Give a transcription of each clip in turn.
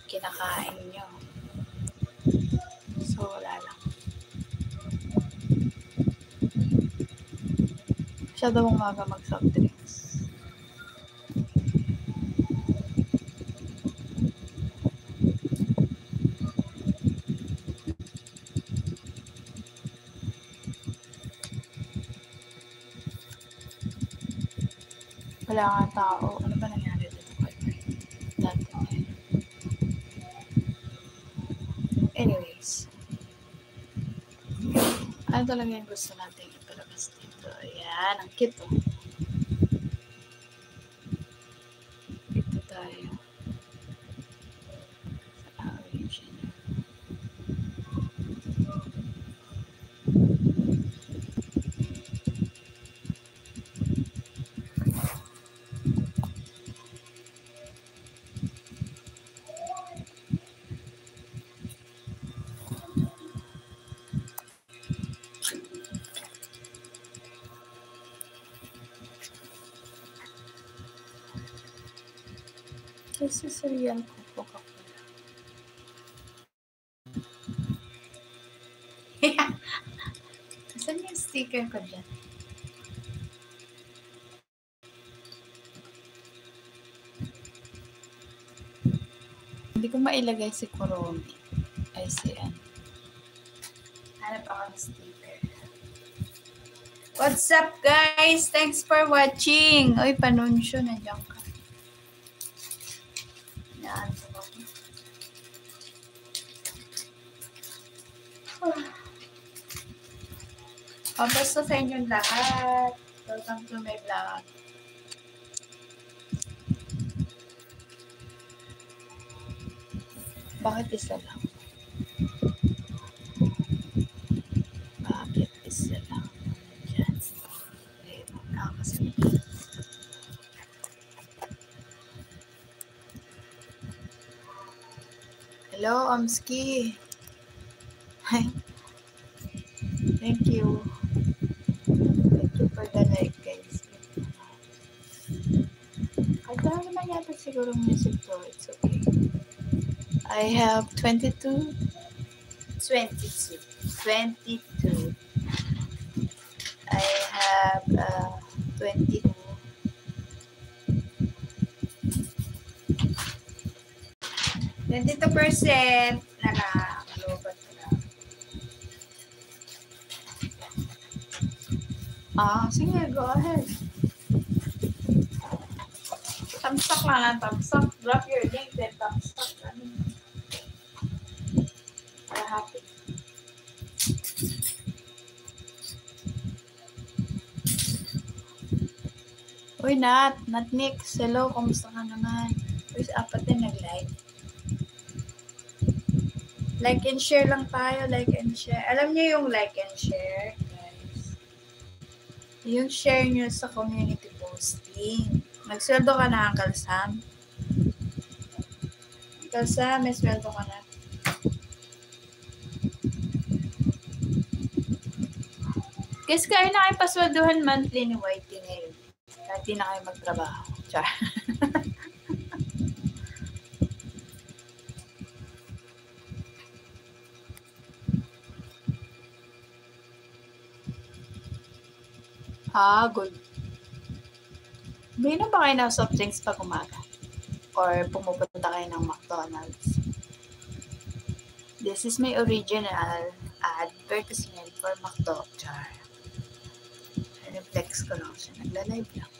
kinakain nyo. So, wala lang. Masyadong umaga mag-soft drinks. Wala nga tao. Ano ba nangyari dito? Anyways. Ano talaga yung gusto natin ipalabas dito? Ayan, ang cute oh. Dito tayo. Sa origin. This is a real Coca-Cola. Saan yung sticker ko dyan? Hindi ko mailagay si Kuromi. Ay, si ano. Hanap ako ng sticker. What's up, guys? Thanks for watching. Uy, panunsyo. Nandiyan ka. Naanto ako. Basta sa inyong lahat. Welcome to my vlog. Bakit isa lang? Bakit isa lang? Diyan. Kasi hello, Omski. Hi. Thank you. Thank you for the like, guys. Kaya naman yata siguro music to. It's okay. I have 22. I have 22. 22% na lang. Lobat na lang. Sige, go ahead. Thumbs lang. Thumbs up. Drop your link, then thumbs up. I'm happy. Uy, Nat Nix. Hello, kumusta ka naman? Uy, apat din nag-like. Like and share lang tayo. Like and share. Alam niyo yung like and share, guys? Yung share niyo sa community posting. Nagsweldo ka na, Uncle Sam? Uncle Sam, may sweldo ka na. Guys, kaya na kayo pasweldohan monthly ni Whitey ngayon. Kahit di na kayo magtrabaho. Char. Good. Bino ba kayo ng soft drinks pag umaga? Or pumupunta kayo ng McDonald's? This is my original advertisement for McDo. Char. Reflex ko lang siya. Nagla-live lang.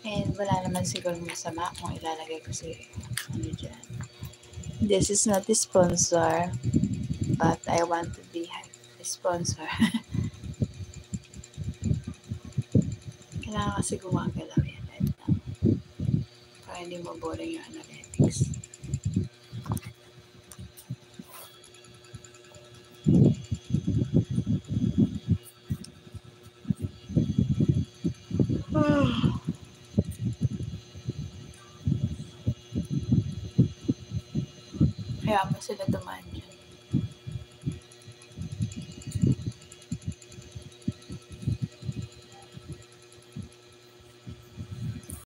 And wala naman siguro masama kung ilalagay ko si ano dyan. This is not a sponsor, but I want to be a sponsor. Kailangan kasi gumagalaw yan. Para hindi mo boring yung analytics. Kaya mo sila dumaan